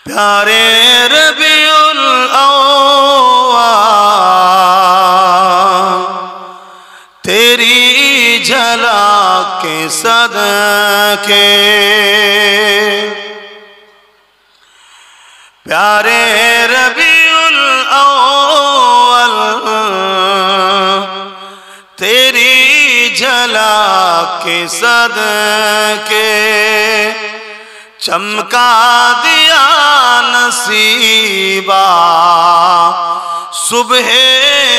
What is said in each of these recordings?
प्यारे रबीउल अव्वल तेरी झलक के सदके, प्यारे रबीउल अव्वल तेरी झलक के सदके चमका दिया नसीबा सुबह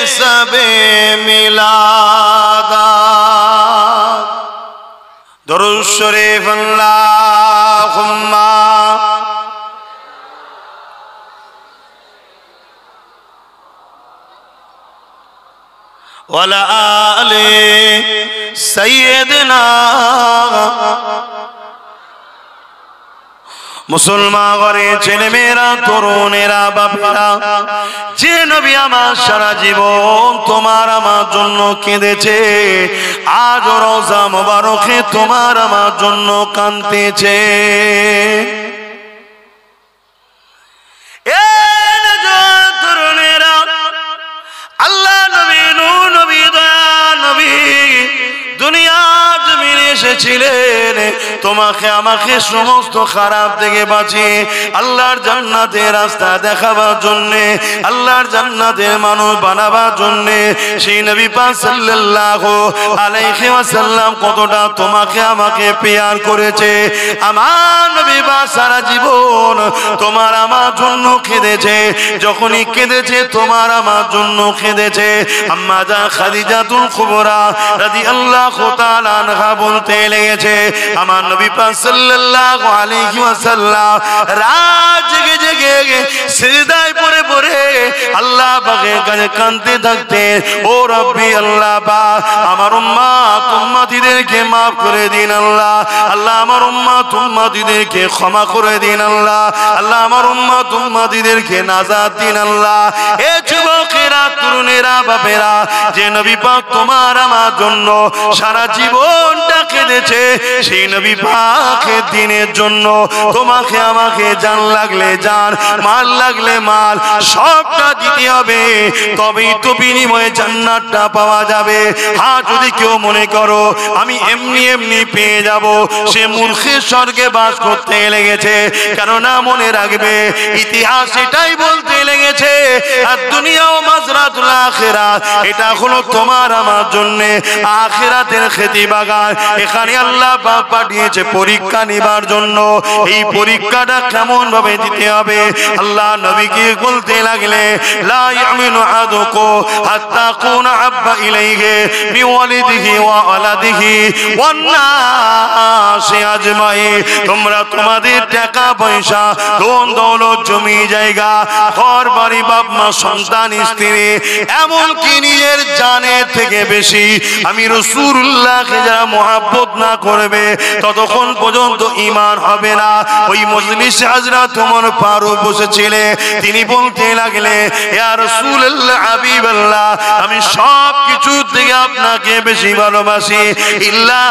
सबे मिलादा। दुरूद शरीफ अल्लाहुम्मा वला आले सय्यदना। मुसलमान घरे छेले मेरा तरुणेरा बापेरा जे नबी आमार सारा जीवन तोमार आमार जन्य केঁদেছে आज रोजा मुबारके तोमार आमार जन्य कांदतेছে। तरुणेरा अल्लाह नबी नूह नबी दया नबी दुनिया जमीने এসেছিলেন তোমাকে আমাকে সমস্ত খারাপ থেকে বাঁচিয়ে আল্লাহর জান্নাতের রাস্তা দেখাবার জন্য, আল্লাহর জান্নাতের মানুষ বানাবার জন্য সেই নবী পাক সাল্লাল্লাহু আলাইহি ওয়াসাল্লাম কতটা তোমাকে আমাকে প্যার করেছে। আমার নবী পাক সারা জীবন তোমার আমার জন্য কেঁদেছে, যখনই কেঁদেছে তোমার আমার জন্য কেঁদেছে। আম্মা জান খাদিজাতুল কুবরা রাদিয়াল্লাহু তাআলা আনহা বলতে লেগেছে আমার নবী পাক সাল্লাল্লাহু আলাইহি ওয়াসাল্লাম রাত জেগে জেগে সিজদায় পড়ে পড়ে আল্লাহ পাকের কাছে কাঁদতে থাকতেন, ও রব্বি আল্লাহ পাক আমার উম্মত উম্মতিদেরকে maaf করে দিন আল্লাহ, আল্লাহ আমার উম্মত উম্মতিদেরকে ক্ষমা করে দিন আল্লাহ, আল্লাহ আমার উম্মত উম্মতিদেরকে নাজাত দিন আল্লাহ। এ যুবকেরা তরুণেরা বাপেরা যে নবী পাক তোমার আমার জন্য সারা জীবনটা কেঁদেছে সেই নবী পাকের দিনের জন্য তোমাকে আমাকে জান লাগলে জান মাল লাগলে মাল সবটা দিতে হবে, তবেই তো বিনিময়ে জান্নাতটা পাওয়া যাবে। হ্যাঁ যদি কেউ মনে করো আমি এমনি এমনি পেয়ে যাব সে মূর্খের স্বর্গে বাস করতে লেগেছে। কেননা মনে রাখবে ইতিহাস এটাই বলতে লেগেছে আর দুনিয়া ও মাজরাতুল আখিরাত এটা হলো তোমার আমার জন্য আখিরাতের খেতি বাগান। এখানে আল্লাহ পাক পাঠিয়েছে পরীক্ষা নিবার জন্য, এই পরীক্ষাটা কেমন ভাবে দিতে হবে আল্লাহ নবীকে বলতে লাগলে লা ইয়ামিনু আহাদুকুম হাত্তা কুনা আব্বা ইলাইহি মিন ওয়ালিদিহি ওয়া ওয়ালাদিহি ওয়ান নাসি আজমাইন। তোমরা তোমাদের টাকা পয়সা ধন দৌলত জমি জায়গা ঘর বাড়ি বাপ মা সন্তান স্ত্রী এমনকি নিজের জানের থেকে বেশি আমি রাসূলুল্লাহকে যারা মহব্বত না করবে ততক্ষণ পর্যন্ত ঈমান হবে না। ওই মজলিসে হযরত ওমর ফারুক বসেছিলেন, তিনি বলতে লাগলে ইয়া রাসূলুল্লাহ হাবিবাল্লাহ আমি সব কিছু থেকে আপনাকে বেশি ভালোবাসি ইল্লা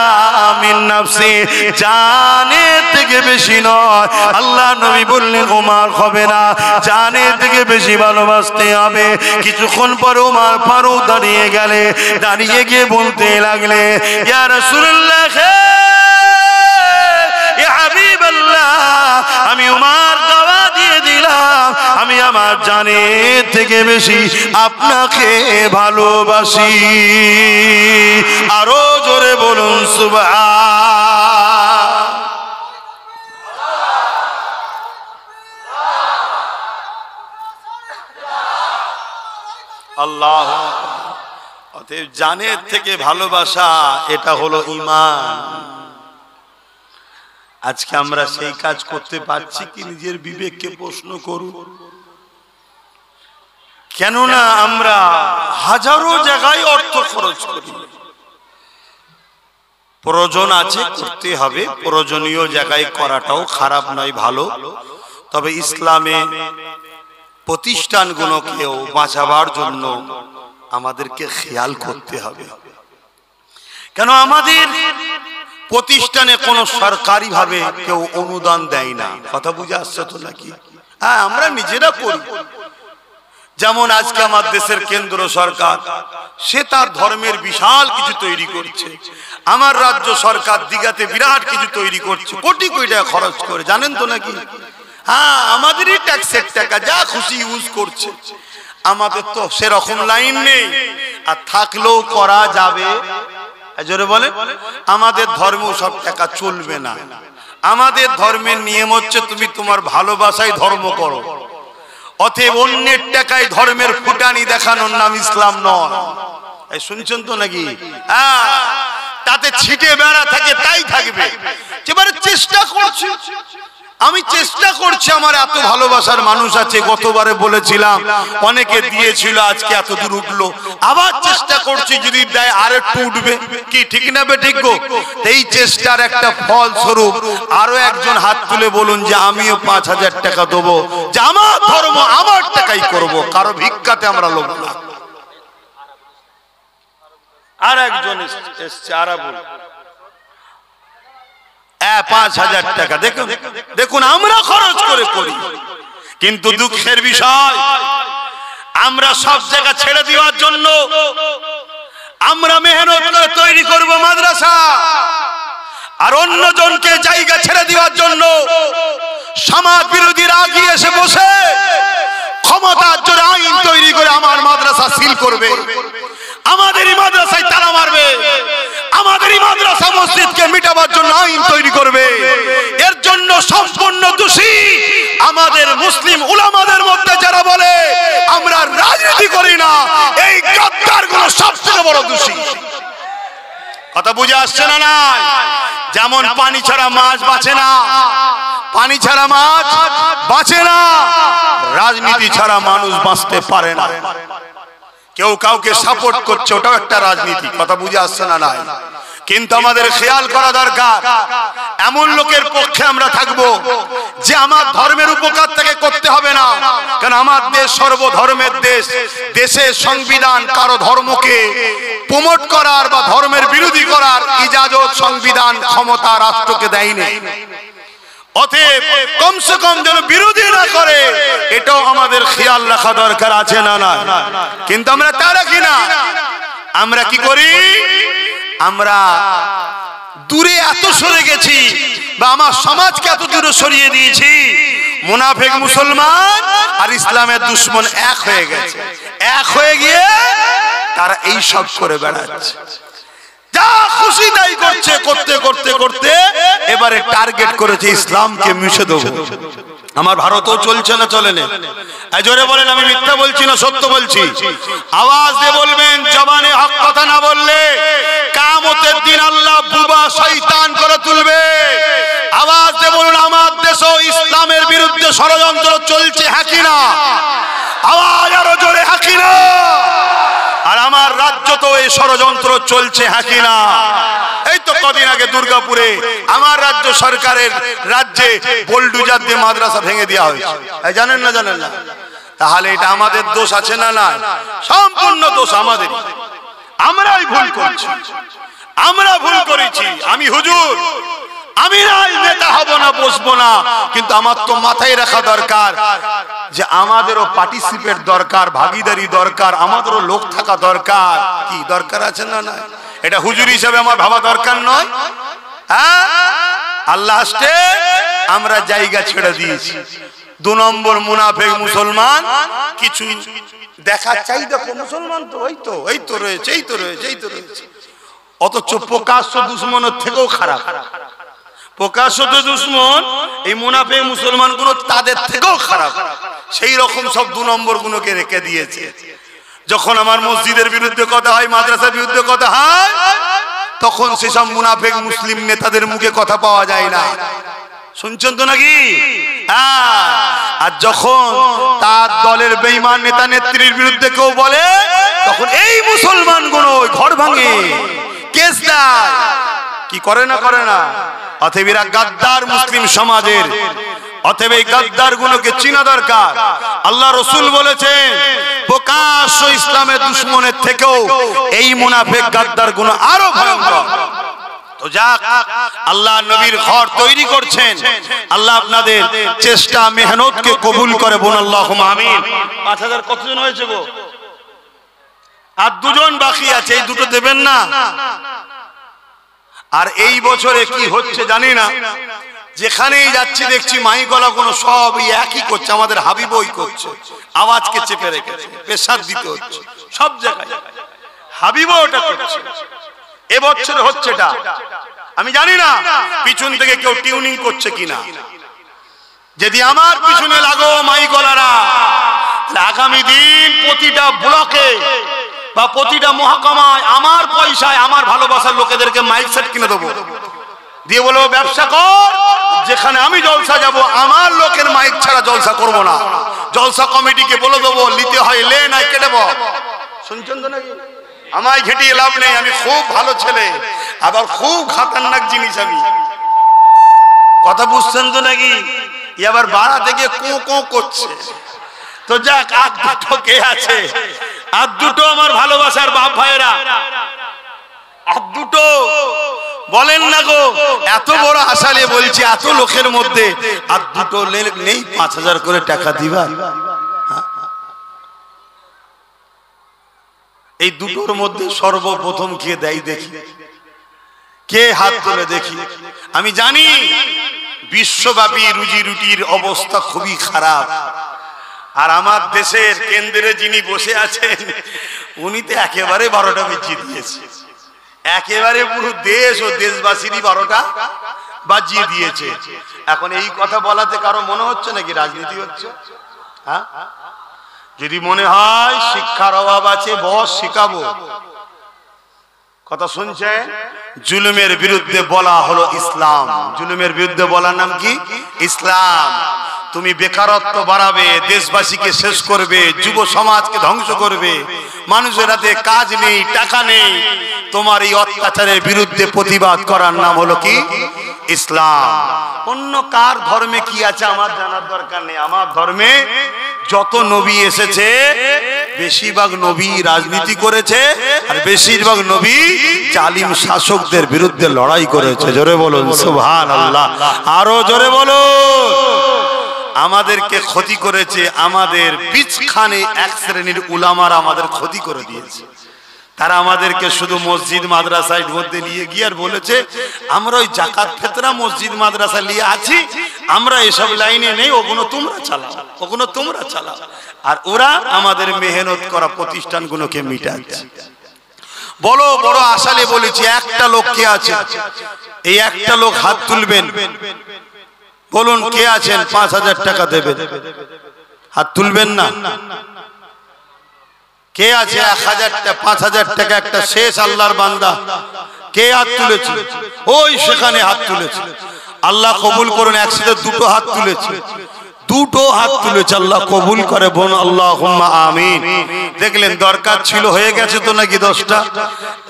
মিন নাফসি, জানের থেকে বেশি নয়। আল্লাহ নবী বললেন ওমর হবে না, জানের থেকে বেশি ভালোবাসতে হবে। কিছুক্ষণ পর ওমর ফারুক দাঁড়িয়ে গেলে, দাঁড়িয়ে গিয়ে বলতে লাগলে ইয়া রাসূলুল্লাহ ইয়া হাবিবাল্লাহ আমি ওমর দাওয়া দিয়ে দিলাম আমি আমার জানের থেকে বেশি আপনাকে ভালোবাসি। আরো জোরে বলুন সুবহান। আল্লাহ অতএব জানের থেকে ভালোবাসা এটা হলো ঈমান। আজকে আমরা সেই কাজ করতে পারছি কি? নিজের বিবেককে প্রশ্ন করুন। কেননা আমরা হাজারো জায়গায় অর্থ খরচ করি, প্রয়োজন আছে করতে হবে, প্রয়োজনীয় জায়গায় করাটাও খারাপ নয়, ভালো। তবে ইসলামে প্রতিষ্ঠানগুলোকেও বাঁচাবার জন্য আমাদেরকে খেয়াল করতে হবে। কেন আমাদের প্রতিষ্ঠানে কোনো সরকারি ভাবে কেউ অনুদান দেয় না। কথা বুঝে আসছে তো নাকি? হ্যাঁ, আমরা নিজেরা করি। যেমন আজকে আমার দেশের কেন্দ্র সরকার সে তার ধর্মের বিশাল কিছু তৈরি করছে। আমার রাজ্য সরকার দিঘাতে বিরাট কিছু তৈরি করছে, কোটি কোটি টাকা খরচ করে, জানেন তো নাকি? হ্যাঁ, আমাদেরই ট্যাক্সের টাকা, যা খুশি ইউজ করছে। আমাদের তো সেরকম লাইন নেই, আর থাকলেও করা যাবে। জোরে বলে, আমাদের ধর্ম সব টাকা চলবে না। আমাদের ধর্মের নিয়ম হচ্ছে তুমি তোমার ভালোবাসায় ধর্ম করো, অতএব অন্যের টাকায় ধর্মের ফুটানি দেখানোর নাম ইসলাম নয়। এই শুনছেন তো নাকি? তাতে ছিটে বেড়া থাকে, তাই থাকবে। এবারে চেষ্টা করছি, আমি চেষ্টা করছি, আমার এত ভালোবাসার মানুষ আছে, গতবারে বলেছিলাম অনেকে দিয়েছিল, আজকে এত দূর উঠলো, আবার চেষ্টা করছি, যদি দেয় আর একটু উঠবে, কি ঠিক না বে ঠিক গো? এই চেষ্টার একটা ফল স্বরূপ আরো একজন হাত তুলে বলুন যে আমিও 5,000 টাকা দেবো, যে আমার ধর্ম আমার টাকাই করব, কারো ভিক্ষাতে আমরা লোভ না। আর একজন এসছে আরাবুল, 5,000 টাকা। দেখুন দেখুন, আমরা খরচ করে করি, কিন্তু দুঃখের বিষয় আমরা সব জায়গা ছেড়ে দেওয়ার জন্য আমরা মেহনত করে তৈরি করব মাদ্রাসা, আর অন্যজনকে জায়গা ছেড়ে দেওয়ার জন্য সমাজ বিরোধীরা আগিয়ে এসে বসে ক্ষমতার জোরে আইন তৈরি করে আমার মাদ্রাসা সিল করবে, আমাদেরই মাদ্রাসায় তালা মারবে, আমাদেরই মাদ্রাসা মসজিদকে মিটাবার জন্য আইন তৈরি করবে। এর জন্য সম্পূর্ণ দোষী আমাদের মুসলিম উলামাদের মধ্যে যারা বলে আমরা রাজনীতি করি না, এই গাদ্দারগুলো সবথেকে বড় দোষী। কথা বুঝে আসছে না? না, যেমন পানি ছাড়া মাছ বাঁচে না, পানি ছাড়া মাছ বাঁচে না, রাজনীতি ছাড়া মানুষ বাঁচতে পারে না। কেউ কাউকে সাপোর্ট করছে, ওটাও একটা রাজনীতি। কথা বুঝে আসছে না? নাই। কিন্তু আমাদের খেয়াল করা দরকার, এমন লোকের পক্ষে আমরা থাকবো যে আমার ধর্মের উপকার থেকে করতে হবে না, কারণ আমার দেশ সর্বধর্মের দেশ। দেশের সংবিধান কারো ধর্মকে প্রমোট করার বা ধর্মের বিরোধী করার ইজাজত সংবিধান ক্ষমতা রাষ্ট্রকে দেয়নি। অতএব কমসে কম যেন বিরোধী না করে, এটাও আমাদের খেয়াল রাখা দরকার আছে না? না, কিন্তু আমরা তা রাখি না। আমরা কি করি? আমরা দূরে এত সরে গেছি, বা আমার সমাজকে এত দূরে সরিয়ে দিয়েছি, মুনাফিক মুসলমান আর ইসলামের দুশমন এক হয়ে গেছে। এক হয়ে গিয়ে তারা এই সব করে বেড়াচ্ছে, যা খুশি তাই করছে, করতে করতে করতে এবারে টার্গেট করেছে ইসলামকে মিশে দেবো। আমার ভারতও চলছে না, চলে না? জোরে বলেন, আমি মিথ্যা বলছি না সত্য বলছি? আওয়াজ দিয়ে বলবেন, জবানে হক কথা না বললে কিয়ামতের দিন আল্লাহ বুবা শয়তান করে তুলবে। আওয়াজ দিয়ে বলুন, আমার দেশও ইসলামের বিরুদ্ধে ষড়যন্ত্র চলছে, হ্যাঁ কি না? আওয়াজ আরো জোরে, হ্যাঁ কি না? আর আমার রাজ্য তো এই ষড়যন্ত্র চলছে, হ্যাঁ কি না? এই তো কদিন আগে দুর্গাপুরে আমার রাজ্য সরকারের রাজ্যে বোলডুজার দিয়ে মাদ্রাসা ভেঙে দেওয়া হয়েছে, জানেন না? জানেন না? তাহলে এটা আমাদের দোষ আছে না? না, সম্পূর্ণ দোষ আমাদের। আমরাই ভুল করছি, আমরা ভুল করেছি। আমি হুজুর, আমি নেতা হব না, বসবো না, কিন্তু আমার তো মাথায় রাখা দরকার যে আমাদেরও পার্টিসিপেট দরকার, ভাগিদারি দরকার, আমাদেরও লোক থাকা দরকার। কি দরকার আছে না? না, এটা হুজুর হিসেবে আমার ভাবা দরকার নয়? হ্যাঁ, আল্লাহ আসতে আমরা জায়গা ছেড়ে দিয়েছি। 2 নম্বর মুনাফিক মুসলমান কিছু দেখা চাই, দেখো মুসলমান তো এই তো এই তো রয়েছে, এই তো রয়েছে, এই তো রয়েছে, অথচ প্রকাশ্য দুশমনের থেকেও খারাপ। প্রকাশ্য দুশমন এই মুনাফিক মুসলমান গুলো তাদের থেকেও খারাপ। সেই রকম সব 2 নম্বর গুলোকে রেখে দিয়েছে। যখন আমার মসজিদের বিরুদ্ধে কথা হয়, মাদ্রাসার বিরুদ্ধে কথা হয়, তখন সেসব মুনাফিক মুসলিম নেতাদের মুখে কথা পাওয়া যায় না। শুনছেন তো নাকি? আর যখন তার দলের বেঈমান নেতা নেত্রীর বিরুদ্ধে কেউ বলে, তখন এই মুসলমান গুলো ঘর ভাঙে, কেস দেয়, কি করে না? করে না? অতএব এরা গাদ্দার মুসলিম সমাজের। অতএব এই গাদ্দার গুলোকে চিনা দরকার। আল্লাহ রসুল বলেছেন, প্রকাশ্য ইসলামের দুশমনের থেকেও এই মুনাফিক গাদ্দার গুলো আরো ভয়ঙ্কর। তো তো যাক, আল্লাহ নবীর ঘর তৈরি করছেন, আল্লাহ আপনাদের চেষ্টা মেহনতকে কবুল করে বলুন আল্লাহুম্মা আমিন। 5000 কতজন হয়েছে গো? আর দুজন বাকি আছে, এই দুটো দেবেন না? আর এই বছরে কি হচ্ছে জানি না, যেখানেই যাচ্ছি দেখছি মাইকলা কোনো সব একই করছে, আমাদের হাবিবই করছে, আওয়াজকে চেপে রেখেছে, প্রেসার দিতে হচ্ছে সব জায়গায়, হাবিবও ওটা করছে। এবছর হচ্ছে এটা, আমি জানি না পিছন থেকে কেউ টিউনিং করছে কিনা। যদি আমার পিছনে লাগো মাইকলারা, আগামী দিন প্রতিটা ব্লকে বা প্রতিটা মহকুমায় আমার পয়সায় আমার ভালোবাসার লোকেদেরকে মাইক সেট কিনে দেবো, দিয়ে বলবো ব্যবসা কর, যেখানে আমি জলসা যাব আমার লোকের মাইক ছাড়া জলসা করব না। জলসা কমিটিকে বলে দেবো, নিতে হয় লে, নাই কেটে দেবো। শুনছেন তো নাকি? আমায় ঘেটিয়ে লাভ নেই, আমি খুব ভালো ছেলে, আবার খুব খাতারনাক জিনিস আমি। কথা বুঝছেন তো নাকি? এবার বাড়া থেকে কো কো করছে। তো যাক, আর দুটো কে আছে? আর দুটো আমার ভালোবাসার বাপ ভাইরা, আর দুটো বলেন না গো, এত বড় আশা নিয়ে বলছি, এত লোকের মধ্যে আর দুটো নেই 5000 করে টাকা দিবা? এই দুটোর মধ্যে সর্বপ্রথম কে দেয় দেখি, কে হাত তুলে দেখি। আমি জানি বিশ্বব্যাপী রুজি রুটির অবস্থা খুবই খারাপ, আর আমার দেশের কেন্দ্রে যিনি বসে আছেন উনি তো একেবারে 12টা বাজিয়ে দিয়েছে, একেবারে পুরো দেশ ও দেশবাসীরই 12টা বাজিয়ে দিয়েছে। এখন এই কথা বলাতে কারো মনে হচ্ছে নাকি রাজনীতি হচ্ছে? হ্যাঁ, যদি মনে হয় শিক্ষার অভাব আছে, বস শিখাবো। কথা শুনছে? জুলুমের বিরুদ্ধে বলা হলো ইসলাম। জুলুমের বিরুদ্ধে বলার নাম কি? ইসলাম। তুমি বেকারত্ব বাড়াবে, দেশবাসীকে শেষ করবে, যুব সমাজকে ধ্বংস করবে, মানুষের হাতে কাজ নেই, টাকা নেই, তোমার এই অত্যাচারের বিরুদ্ধে প্রতিবাদ করার নাম হলো কি? ইসলাম। অন্য কার ধর্মে কি আছে আমার জানার দরকার নেই। আমার ধর্মে যত নবী এসেছে বেশিরভাগ নবী রাজনীতি করেছে, আর বেশিরভাগ নবী জালিম শাসকদের বিরুদ্ধে লড়াই করেছে। জোরে বলুন সুবহানাল্লাহ, আরো জোরে বলুন। আমাদেরকে ক্ষতি করেছে, আমাদের বীজখানে এক শ্রেণীর উলামারা আমাদের ক্ষতি করে দিয়েছে। তারা আমাদেরকে শুধু মসজিদ মাদ্রাসার মধ্যে নিয়ে গিয়ে আর বলেছে আমরা ওই জাকাত ফিতরা মসজিদ মাদ্রাসা নিয়ে আছি, আমরা এসব লাইনে নেই, ওগুলো তোমরা চালাও, ওগুলো তোমরা চালাও। আর ওরা আমাদের মেহনত করা প্রতিষ্ঠানগুলোকে মিটাচ্ছে। বড় বড় আশালে বলেছি, একটা লোক কে আছে? এই একটা লোক হাত তুলবেন, বলুন কে আছেন 5000 টাকা দেবেন? হাত তুলবেন না? কে আছে 5000 টাকা? একটা শেষ আল্লাহর বান্দা কে হাত তুলেছে? ওই সেখানে হাত তুলেছে। আল্লাহ কবুল করুন। একসাথে দুটো হাত তুলেছে, দুটো হাত তুলেছে, আল্লাহ কবুল করে বোন, আল্লাহুম্মা আমিন। দেখলেন দরকার ছিল, হয়ে গেছে তো নাকি 10টা,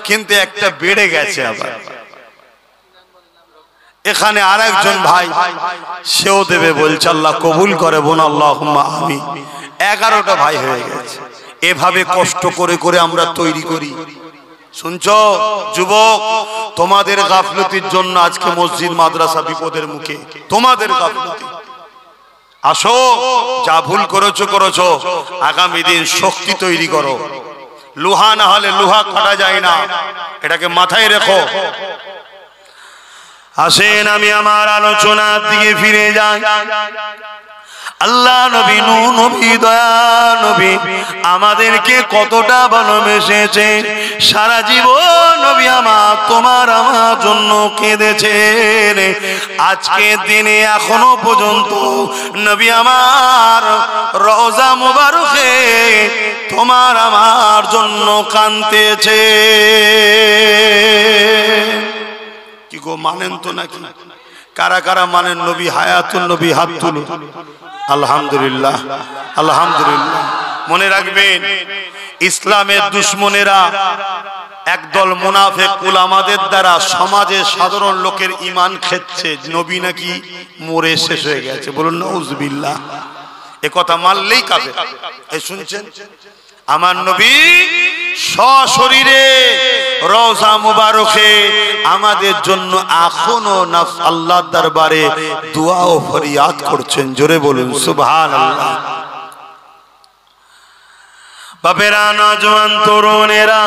কিন্তু একটা বেড়ে গেছে। আবার এখানে আরেকজন ভাই সেও দেবে বলছে, আল্লাহ কবুল করে বোন, আল্লাহুম্মা আমিন। 11টা ভাই হয়ে গেছে। এভাবে কষ্ট করে করে আমরা তৈরি করি। শুনছো যুবক, তোমাদের গাফলতির জন্য আজকে মসজিদ মাদ্রাসা বিপদের মুখে, তোমাদের গাফলতি। আসো, যা ভুল করেছো করেছো, আগামী দিন শক্তি তৈরি করো। লোহা না হলে লোহা কাটা যায় না, এটাকে মাথায় রেখো। আসেন আমি আমার আলোচনার দিকে ফিরে যাই। আল্লাহ নবী, নূহ নবী, দয়া নবী আমাদেরকে কতটা ভালোবেসেছে। সারা জীবন নবী আমার তোমার আমার জন্য কেঁদেছেন। আজকে দিনে এখনো পর্যন্ত নবী আমার রওজা মুবারকে তোমার আমার জন্য কাঁদতেছে। কি গো, মানেন তো নাকি? কারা কারা মানেন নবী হায়াতুন নবী? হাত তুলুন। আলহামদুলিল্লাহ, আলহামদুলিল্লাহ। মনে রাখবেন, ইসলামের দুশমনেরা একদল মুনাফিক উলামাদের দ্বারা সমাজের সাধারণ লোকের ঈমান খেচ্ছে, নবী নাকি মরে শেষ হয়ে গেছে। বলুন নাউজুবিল্লাহ। এ কথা মানলেই কাফের। এই শুনছেন, আমার নবী সশরীরে রওজা মুবারকে আমাদের জন্য এখনো আল্লাহর দরবারে দোয়া ও ফরিয়াদ করছেন। জোরে বলুন সুবহানাল্লাহ। বাপেরা, নওজোয়ান তরুণেরা,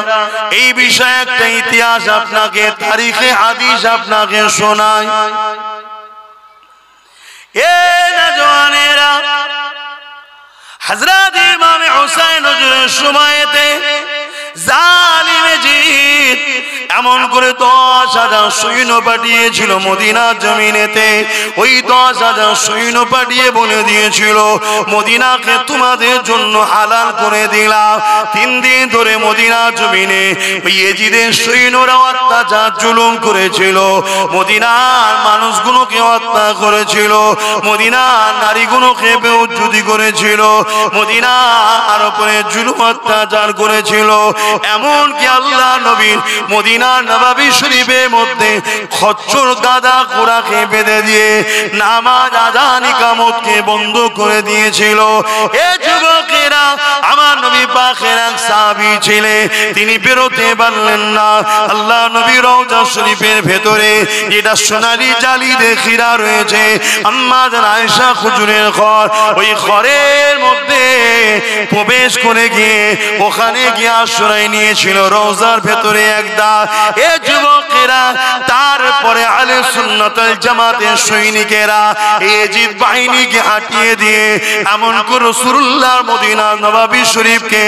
এই বিষয়ে একটা ইতিহাস আপনাকে, তারিখে হাদিস আপনাকে শোনাই। এ নওজোয়ানেরা, হযরত ইমাম হুসাইন হুজুরের সময়তে জালিম জিদ এমন করে 10,000 সৈন্য পাঠিয়েছিল মদিনা জমিনেতে। ওই 10,000 সৈন্য পাঠিয়ে বলে দিয়েছিল, মদিনাকে তোমাদের জন্য হালাল করে দিলাম। 3 দিন ধরে মদিনা জমিনে ওই ইয়েজিদের সৈন্যরা অত্যাচার জুলুম করেছিল, মদিনার মানুষগুলোকে হত্যা করেছিল, মদিনার নারীগুলোকে বেউজ্জতি করেছিল, মদিনার উপরে জুলুম অত্যাচার করেছিল। এমনকি আল্লাহ নবীর মদিনা নববী শরীফের মধ্যে খচ্চর গাদা ঘোড়াকে বেঁধে দিয়ে নামাজ আযান ইকামতকে বন্ধ করে দিয়েছিল। এ যুবকেরা, আমার নবী পাকের এক সাহাবী ছিলেন, তিনি বেরোতে পারলেন না। আল্লাহ নবী রওজা শরীফের ভেতরে যেটা সোনালী জালিদে ঘেরা রয়েছে, আম্মা জান আয়েশা হুজুরের ঘর, ওই ঘরের মধ্যে প্রবেশ করে গিয়ে ওখানে গিয়ে আশ্রয় নিয়েছিল রওজার ভেতরে একদা। এ যুবকেরা, তারপরে আহলে সুন্নাত ওয়াল জামাতের সৈনিকেরা ইয়েজিদ বাহিনীকে হাঁটিয়ে দিয়ে এমন করে রাসূলুল্লাহর মদিনা নববী শরীফকে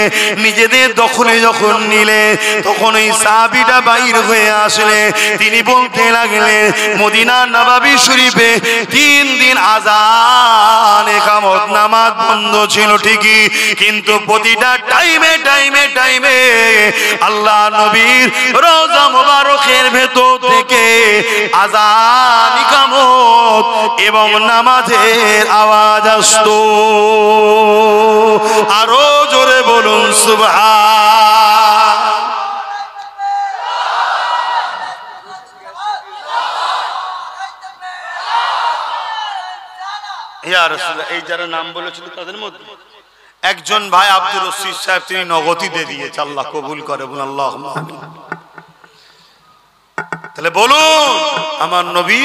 নিজেদের দখলে যখন নিলে, তখন ওই সাহাবীটা বাইর হয়ে আসলে তিনি বলতে লাগলেন, মদিনা নববী শরীফে 3 দিন আযান ইকামত নামাজ বন্ধ ছিল ঠিকই, কিন্তু প্রতিটা টাইমে টাইমে টাইমে আল্লাহ নবীর রওজা মুবারকের ভেতর থেকে আযান ইকামত এবং নামাজের আওয়াজ আসতো। আরো জোরে বলুন সুবহান। ইয়া রাসূলুল্লাহ, এই যারা নাম বলেছিল তাদের মধ্যে একজন ভাই আব্দুর রশিদ সাহেব, তিনি নগদি দিয়ে দিয়েছে, আল্লাহ কবুল করে, বলুন আল্লাহুম্মা আমিন। তাহলে বলুন, আমার নবী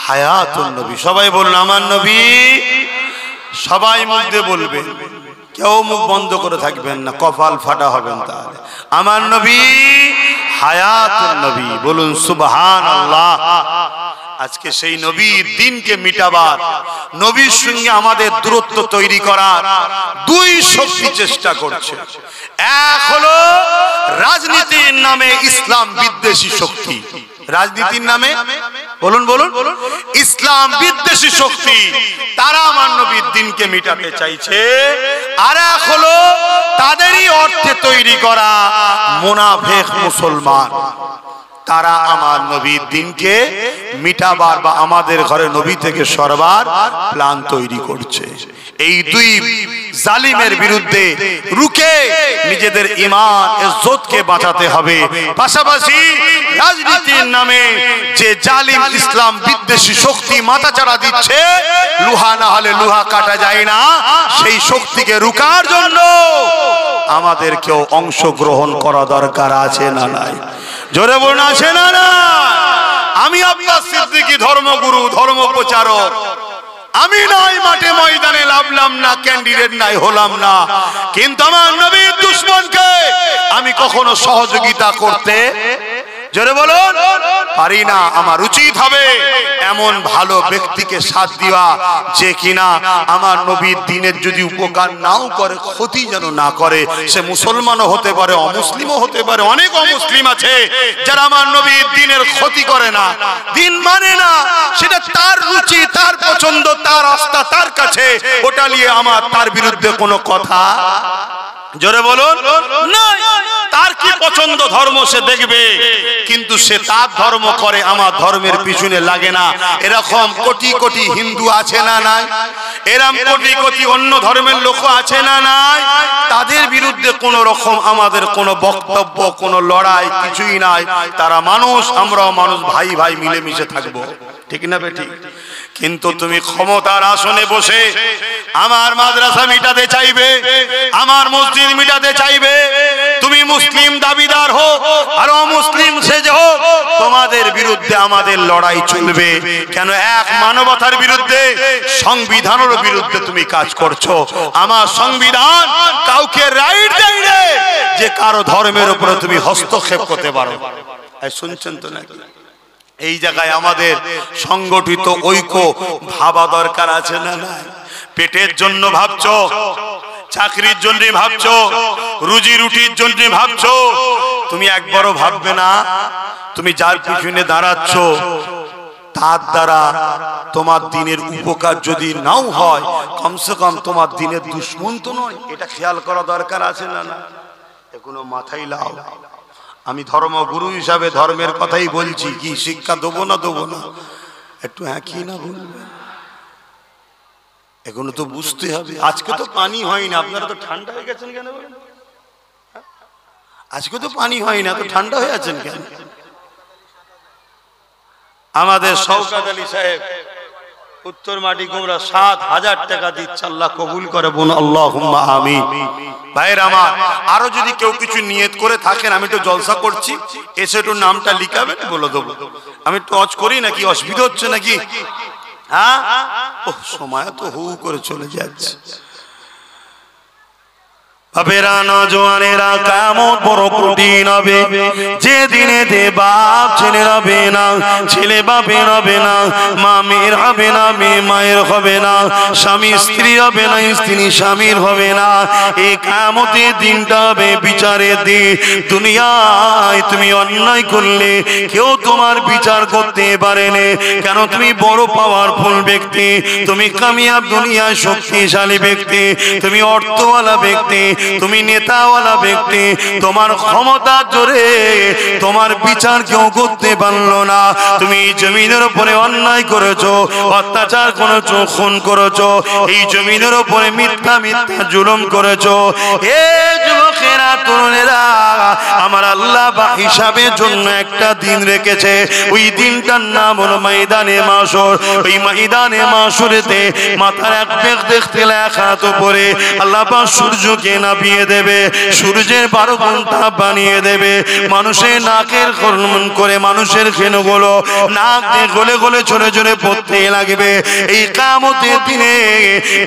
হায়াতুন নবী। সবাই বলুন আমার নবী। সবাই মুখ দিয়ে বলবেন, কেউ মুখ বন্ধ করে থাকবেন না, কপাল ফাটা হবেন। তাহলে আমার নবী হায়াতুন নবী, বলুন সুবহানাল্লাহ। আজকে সেই নবীর দিনকে মিটাবার, নবীর সঙ্গে আমাদের দূরত্ব তৈরি করার 2 শক্তি চেষ্টা করছে। এক হলো রাজনীতির নামে ইসলাম বিদ্বেষী শক্তি। রাজনীতির নামে বলুন বলুন ইসলাম বিদ্বেষী শক্তি, তারা আমার নবীর দিনকে মিটাতে চাইছে। আর এক হলো তাদেরই অর্থে তৈরি করা মুনাফিক মুসলমান, তারা আমার নবীর দিনকে মিটাবার বা আমাদের ঘরে নবী থেকে সরবার প্ল্যান তৈরি করছে। এই 2 জালিমের বিরুদ্ধে রুখে নিজেদের ঈমান ইজ্জতকে বাঁচাতে হবে। পাশাপাশি রাজনীতির নামে যে জালিম ইসলাম বিদ্বেষী শক্তি মাথাচাড়া দিচ্ছে, লোহা না হলে লোহা কাটা যায় না, সেই শক্তিকে রুখার জন্য আমাদেরকেও অংশগ্রহণ করা দরকার আছে না নাই? জোরে বলুন আছে না না? আমি আব্বাস সিদ্দিকী ধর্মগুরু, ধর্ম প্রচারক, আমি নাই মাঠে ময়দানে লাভলাম না, ক্যান্ডিডেট নাই হলাম না, কিন্তু আমার নবীর দুশমনকে আমি কখনো সহযোগিতা করতে, জোরে বলুন, পারি না। আমার উচিত হবে এমন ভালো ব্যক্তিকে সাথ দেওয়া যে কিনা আমার নবীর দিনের যদি উপকার নাও করে, ক্ষতি যেন না করে। সে মুসলমানও হতে পারে, অমুসলিমও হতে পারে। অনেক অমুসলিম আছে যারা আমার নবীর দিনের ক্ষতি করে না, দিন মানে না, সেটা তার রুচি, তার পছন্দ, তার আস্থা তার কাছে, ওটা নিয়ে আমার তার বিরুদ্ধে কোনো কথা, জোরে বলুন, নাই। তার কি পছন্দ ধর্ম সে দেখবে, কিন্তু সে তার ধর্ম করে, আমার ধর্মের পিছনে লাগে না। এরকম কোটি কোটি হিন্দু আছে না নাই? এরকম কোটি কোটি অন্য ধর্মের লোক আছে না নাই? তাদের বিরুদ্ধে কোনো রকম আমাদের কোনো বক্তব্য, কোনো লড়াই কিছুই নাই। তারা মানুষ, আমরাও মানুষ, ভাই ভাই মিলেমিশে থাকবো, ঠিক না বেঠিক? কিন্তু তুমি ক্ষমতার আসনে বসে আমার মাদ্রাসা মিটাতে চাইবে, আমার মসজিদ মিটাতে চাইবে। তুমি মুসলিম দাবিদার হো আর অমুসলিম সেজে হো, তোমাদের বিরুদ্ধে আমাদের লড়াই চলবে। কেন? এক মানবতার বিরুদ্ধে, সংবিধানের বিরুদ্ধে তুমি কাজ করছো। আমার সংবিধান কাউকে রাইট দেয় না যে কারো ধর্মের উপরে তুমি হস্তক্ষেপ করতে পারো। শুনছেন তো নাকি? এই জায়গায় আমাদের সংগঠিত ঐক্য ভাবা দরকার আছে না? না, পেটের জন্য ভাবছো, চাকরির জন্য ভাবছো, রুজি রুটির জন্য ভাবছো, তুমি একবারও ভাববে না তুমি যার পিছনে দাঁড়াচ্ছ তার দ্বারা তোমার দিনের উপকার যদি নাও হয়, কমসে কম তোমার দিনের দুশ্মন তো নয়। এটা খেয়াল করা দরকার আছে না? না, এগুলো মাথায় লাও। আমি ধর্মগুরু হিসাবে ধর্মের কথাই বলছি, কি শিক্ষা দেবো না দেবো না একটু একই না বলবেন? এগুলো তো বুঝতে হবে। আজকে তো পানি হয় না, আপনারা তো ঠান্ডা হয়ে গেছেন কেন? আজকে তো পানি হয় না, তো ঠান্ডা হয়ে আছেন কেন? আমাদের শওকত আলী সাহেব উত্তর মাটি কুমড়া ৭,০০০ টাকা দিচ্ছে, আল্লাহ কবুল করে বোন, আল্লাহুম্মা আমিন। ভাইয়ের আমার, আরো যদি কেউ কিছু নিয়ত করে থাকেন, আমি তো জলসা করছি, এসে একটু নামটা লিখাবেন, বলে দেবো। আমি টচ করি নাকি, অসুবিধা হচ্ছে নাকি? হ্যাঁ, ও সময় তো হু করে চলে যাচ্ছে। বাপেরা, নজওয়ানেরা, কিয়ামত বড় কঠিন হবে। যে দিনে দে বাপ ছেলে হবে না, ছেলে বাপের হবে না, মা মেয়ের হবে না, মেয়ে মায়ের হবে না, স্বামী স্ত্রী হবে না, স্ত্রী স্বামীর হবে না। এই কিয়ামতের দিনটা হবে বিচারের দিন। দুনিয়ায় তুমি অন্যায় করলে কেউ তোমার বিচার করতে পারে না। কেন? তুমি বড় পাওয়ারফুল ব্যক্তি, তুমি কামিয়াব দুনিয়ায় শক্তিশালী ব্যক্তি, তুমি অর্থওয়ালা ব্যক্তি, তুমি নেতাওয়ালা ব্যক্তি। তোমার ক্ষমতা জোরে তোমার বিচার কেউ করতে পারলো না। তুমি জমিনের উপরে অন্যায় করেছো, অত্যাচার করেছো, খুন করেছো, এই জমিনের উপরে মিথ্যা মিথ্যা জুলুম করেছো। এ যুবকেরা, তরুণেরা, আমার আল্লাহ বা হিসাবের জন্য একটা দিন রেখেছে। ওই দিনটার নাম হলো ময়দানে মাশর। ওই ময়দানে মাশরেতে মাথার এক বেগ দেখতে লেখা তো পরে আল্লাহ পাক সূর্যকে নামিয়ে দেবে, সূর্যের 12 ঘন্টা বানিয়ে দেবে। মানুষের নাকের কর্মন করে মানুষের খেনুগুলো নাক দিয়ে গলে গলে ঝরে ঝরে পড়তে লাগবে। এই কিয়ামতের দিনে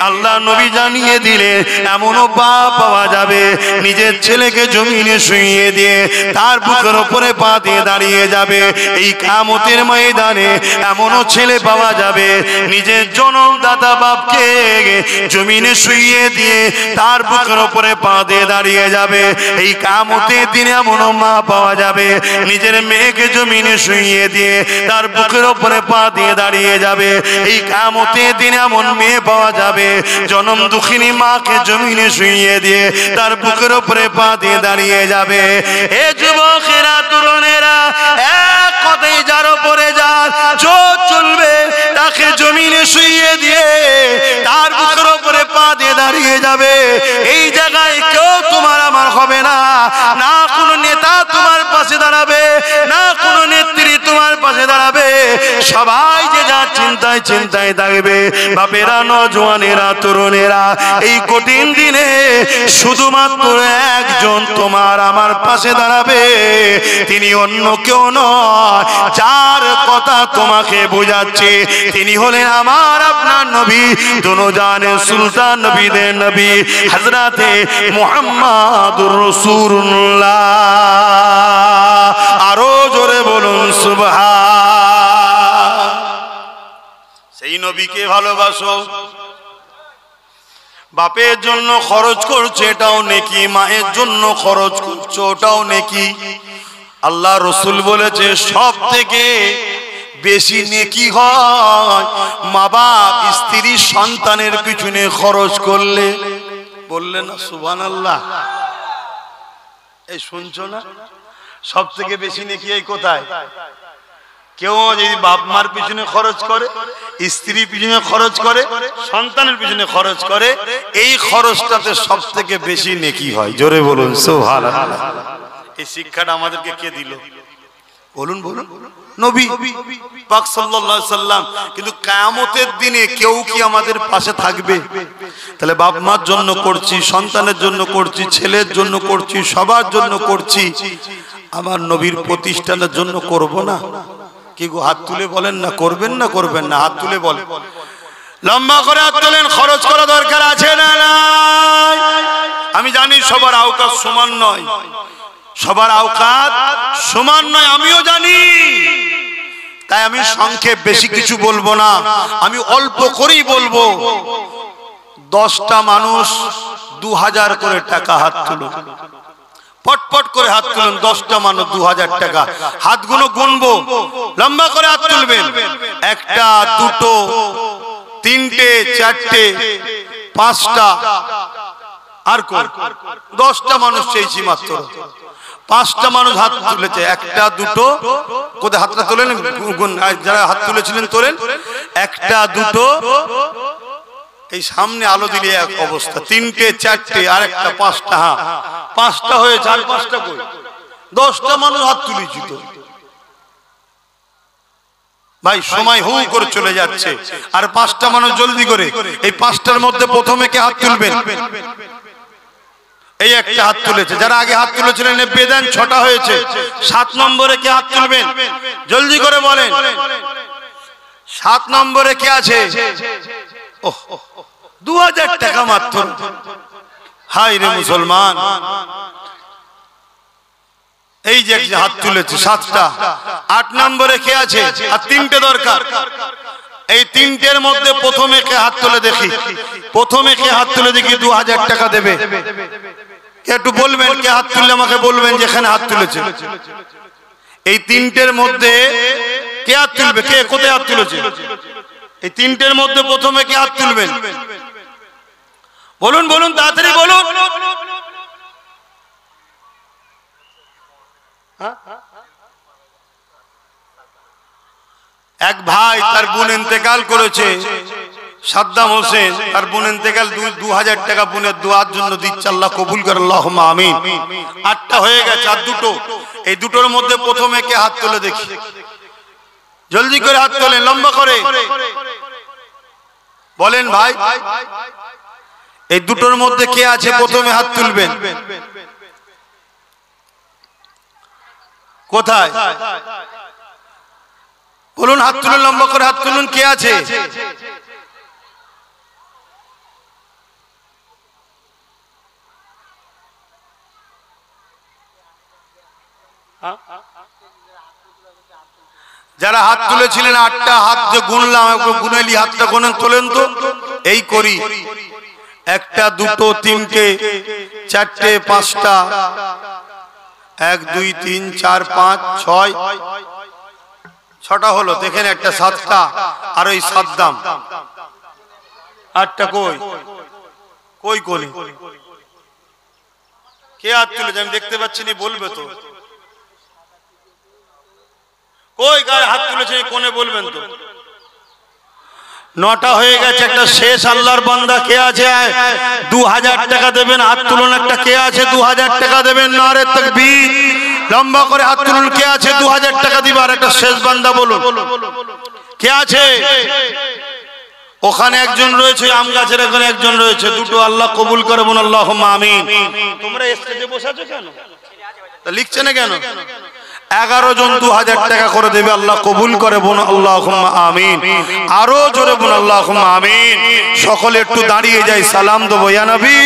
আল্লাহ নবী জানিয়ে দিলে এমনও বাপ পাওয়া যাবে নিজের ছেলেকে জমিনে শুইয়ে দিয়ে তার বুকের উপরে পা দিয়ে দাঁড়িয়ে যাবে। এই কিয়ামতের ময়দানে এমনও ছেলে পাওয়া যাবে নিজের জনমদাতা বাপকে জমিনে শুইয়ে দিয়ে তার বুকের উপরে পা দিয়ে দাঁড়িয়ে যাবে। এই কিয়ামতের দিনে এমনও মা পাওয়া যাবে নিজের মেয়েকে জমিনে শুইয়ে দিয়ে তার বুকের উপরে পা দিয়ে দাঁড়িয়ে যাবে। এই কিয়ামতের দিনে এমন মেয়ে পাওয়া যাবে জনম দুঃখিনী মাকে জমিনে শুইয়ে দিয়ে তার বুকের উপরে পা দিয়ে দাঁড়িয়ে যাবে। এ যুবকেরা, তরুণেরা, এক কথাই যার উপরে যার জোর চলবে তাকে জমিনে শুইয়ে দিয়ে তার বুকের উপরে পা দিয়ে দাঁড়িয়ে যাবে। এই জায়গায় কেউ তোমার আমার হবে না, না কোনো নেতা তোমার পাশে দাঁড়াবে, না কোনো নেত্রী তোমার পাশে দাঁড়াবে। সবাই যে যার চিন্তায় চিন্তায় থাকবে। বাপেরা, নজওয়ানেরা, তরুণেরা, এই কঠিন দিনে শুধুমাত্র একজন তোমার আমার পাশে দাঁড়াবে, তিনি অন্য কেউ নয়। যার কথা তোমাকে বোঝাচ্ছে তিনি হলেন আমার আপনার নবী, দুনিয়ার সুলতান নবীদের নবী হযরতে মুহাম্মাদুর রাসূলুল্লাহ। আরো জোরে বলুন সুবহান। সেই নবীকে ভালোবাসো। বাপের জন্য খরচ করছে, এটাও নেকি। মায়ের জন্য খরচ করছো, ওটাও নেকি। আল্লাহ রসুল বলেছে সব থেকে বেশি নেকি হয় মা বাপ স্ত্রী সন্তানের পিছনে খরচ করলে। বললেন না সুবহানাল্লাহ? এই শুনছো না? সব থেকে বেশি নেকি এই কোথায়? কেউ যদি বাপ মার পিছনে খরচ করে, স্ত্রী পিছনে খরচ করে, সন্তানের পিছনে খরচ করে, এই খরচটাতে সব থেকে বেশি নেকি হয়। জোরে বলুন সুবহানাল্লাহ। এই শিক্ষাটা আমাদেরকে কে দিল? বলুন বলুন নবী পাক সাল্লাল্লাহু আলাইহি সাল্লাম। কিন্তু কিয়ামতের দিনে কেউ কি আমাদের পাশে থাকবে? তাহলে বাপ মার জন্য করছি, সন্তানের জন্য করছি, ছেলের জন্য করছি, সবার জন্য করছি, আমার নবীর প্রতিষ্ঠানের জন্য করব না? কি গো, হাত তুলে বলেন না, করবেন না করবেন না? হাত তুলে বলেন, লম্বা করে হাত তোলেন। খরচ করা দরকার আছে না নাই? আমি জানি সবার আওকাত সমান নয়, সবার আওকাত সমান নয়, আমিও জানি। তাই আমি সংক্ষেপ বেশি কিছু বলবো না, আমি অল্প করেই বলবো। 10টা মানুষ 2000 করে টাকা হাত তুলুন, পটপট করে হাত তুলুন। 10টা মানুষ 2000 টাকা। হাতগুলো গুনবো, লম্বা করে হাত তুলবেন। 1টা 2টো 3টে 4টে 5টা, আর কোন 10টা মানুষ চেয়েছি মাত্র। 5টা মানুষ হাত তুলেছে, 1টা 2টো, কোথায় হাতটা তোলেন, যারা হাত তুলেছিলেন তোলেন। 1টা 2টো, এই সামনে আলো দিলে এক অবস্থা। 3টে 4টে, আর একটা 5টা। হ্যাঁ 5টা হয়েছে, আর 5টা কই? 10টা মানুষ হাত তুলেছি তো ভাই, সময় হু করে চলে যাচ্ছে। আর 5টা মানুষ জলদি করে, এই 5টার মধ্যে প্রথমে কে হাত তুলবেন? এই একটা হাত তুলেছে, যারা আগে হাত তুলেছিলেন বেদান 6টা হয়েছে। 7 নম্বরে কে হাত তুলবেন? জলদি করে বলেন। 7 নম্বরে কে আছে? 2000 টাকা মাত্র। হাই রে মুসলমান, এই যে হাত তুলেছে 7টা। 8 নম্বরে কে আছে? আর 3টে দরকার। এই 3টের মধ্যে প্রথমে কে হাত তুলে দেখি? প্রথমে কে হাত তুলে দেখি 2000 টাকা দেবে? একটু বলবেন, কে হাত তুললে আমাকে বলবেন যেখানে হাত তুলেছে। এই 3টের মধ্যে কে হাত তুলবে? কে কোথায় হাত তুলেছে? এই 3টের মধ্যে প্রথমে কে হাত তুলবেন? বলুন বলুন, তাড়াতাড়ি বলুন। এক ভাই, তার বোন ইন্তেকাল করেছে, সাদ্দাম হোসেন। তার বোন ইন্তেকাল, 2000 টাকা বোনের দোয়ার জন্য দিচ্ছে, আল্লাহ কবুল করে, আল্লাহুম্মা আমিন। 8টা হয়ে গেছে, আর 2টো। এই 2টোর মধ্যে প্রথমে কে হাত তুলে দেখি? জলদি করে হাত তোলেন, লম্বা করে বলেন ভাই। এই 2টোর মধ্যে কে আছে? প্রথমে হাত তুলবেন। কোথায়? বলুন, হাত তুলুন, লম্বা করে হাত তুলুন। কে আছে? যারা হাত তুলেছিলেন 8টা হাত যে গুনলাম, গুনেলি হাতটা গুনেন, তোলেন তো। এই করি, 1টা 2টো 3টে 4টে 5টা, 1 2 3 4 5 6, 6টা হলো। দেখেন একটা 7টা, আর ওই সাদ্দাম 8টা। কই কই কোনে কে হাত তুলেছে? আমি দেখতে পাচ্ছি না, বলবে তো। কই গায়ে হাত তুলেছে কোনে, বলবেন তো। 9টা হয়ে গেছে, একটা শেষ আল্লাহর বান্দা কে আছে? 2000 টাকা দেবেন, হাত তুলুন। একটা কে আছে? 2000 টাকা দেবেন। নারে তাকবীর, লম্বা করে হাত তুলুন। কে আছে 2000 টাকা দিবে? আর একটা শেষ বান্দা বলুন, কে আছে? ওখানে একজন রয়েছে, আম গাছের ওখানে একজন রয়েছে। 2টো, আল্লাহ কবুল করে, বলুন আল্লাহুম্মা আমিন। তোমরা স্টেজে বসে আছো কেন? তা লিখছে না কেন? 11 জন 2000 টাকা করে দেবে, আল্লাহ কবুল করে, বলুন আল্লাহুম্মা আমিন। আরো জোরে বলুন আল্লাহুম্মা আমিন। সকলে একটু দাঁড়িয়ে যাই, সালাম দেবো। ইয়া নবী,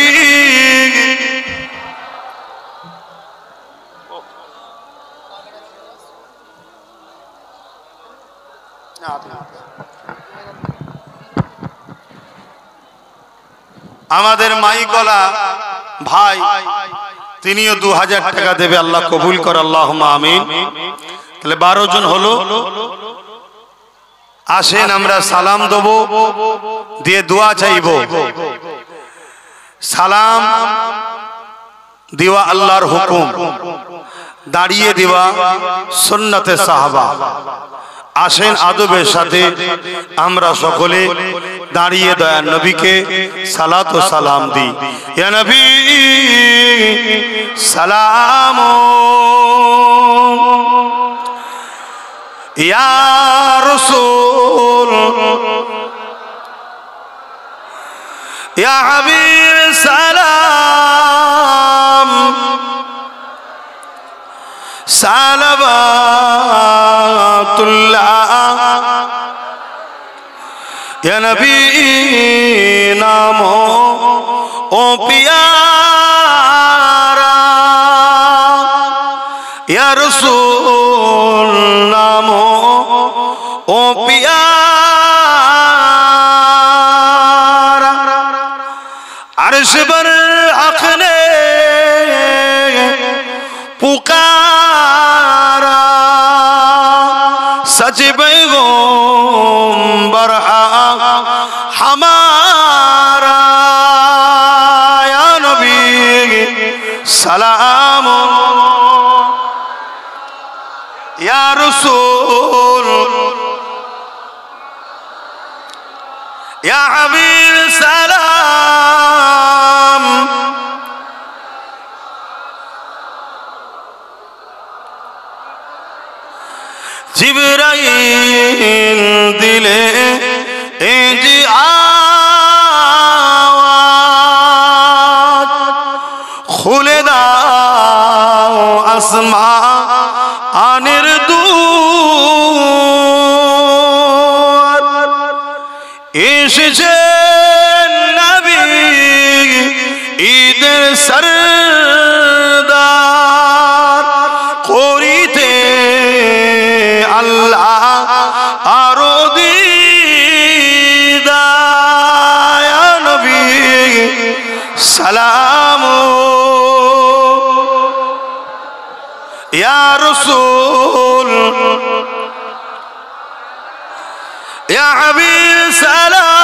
আমাদের মাইকলা ভাই, তিনিও 2000 টাকা দেবে, আল্লাহ কবুল করে, আল্লাহুম্মা আমিন। তাহলে 12 জন হলো। আসেন আমরা সালাম দেব, দিয়ে দোয়া চাইব। সালাম দেওয়া আল্লাহর হুকুম, দাঁড়িয়ে দেওয়া সুন্নতে সাহাবা। আসেন আদবের সাথে আমরা সকলে দাঁড়িয়ে দয়ার নবীকে সালাত ও সালাম দিই। ইয়া নবী সালাম ইয়া রাসূল ইয়া হাবিব সালাম সালাওয়াতুল্লাহ ইয়া নবী নামো ও পিয়ারা ইয়া রাসূল নামো ও পিয়ারা अर्श पर हक ने पुकारा सच पैगंबर हमारा या नबी सलाम या रसूल या हबीब सलाम जिब्राइल दिले इंज आवाज खुले दाओ आसमानेर दूर এসেছে নবী ঈদের সরদার করিতে আল্লাহ আরো দিদার ইয়া নবী সালাম ইয়া রাসূল ইয়া হাবিব সালাম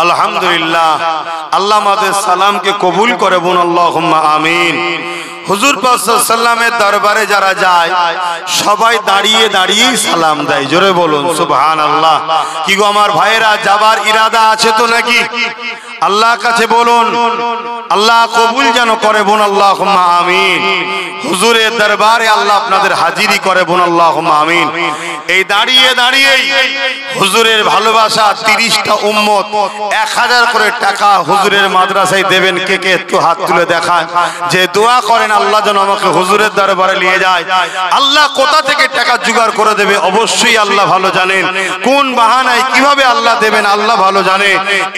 আলহামদুলিল্লাহ আল্লাহ আমাদের সালামকে কবুল করে বলুন আল্লাহুম্মা আমিন। হুজুর পাক সাল্লাল্লাহু আলাইহি ওয়াসাল্লামের দরবারে যারা যায় সবাই দাঁড়িয়ে দাঁড়িয়ে সালাম দেয়, জোরে বলুন সুবহানাল্লাহ। কি গো আমার ভাইয়েরা, যাবার ইরাদা আছে তো নাকি? আল্লাহর কাছে বলুন আল্লাহ কবুল যেন করে বলুন আল্লাহুম্মা আমিন। হুজুরের দরবারে আল্লাহ আপনাদের হাজিরি করে বলুন আল্লাহুম্মা আমিন। এই দাঁড়িয়ে দাঁড়িয়ে হুজুরের ভালোবাসা 30টা উম্মত 1000 করে টাকা হুজুরের মাদ্রাসায় দেবেন। কে কে একটু হাত তুলে দেখান যে দোয়া করেন আল্লাহ যেন আমাকে হুজুরের দরবারে নিয়ে যায়। আল্লাহ কোথা থেকে টাকা জোগাড় করে দেবে অবশ্যই আল্লাহ ভালো জানেন, কোন বাহানায় কিভাবে আল্লাহ দেবেন আল্লাহ ভালো জানে।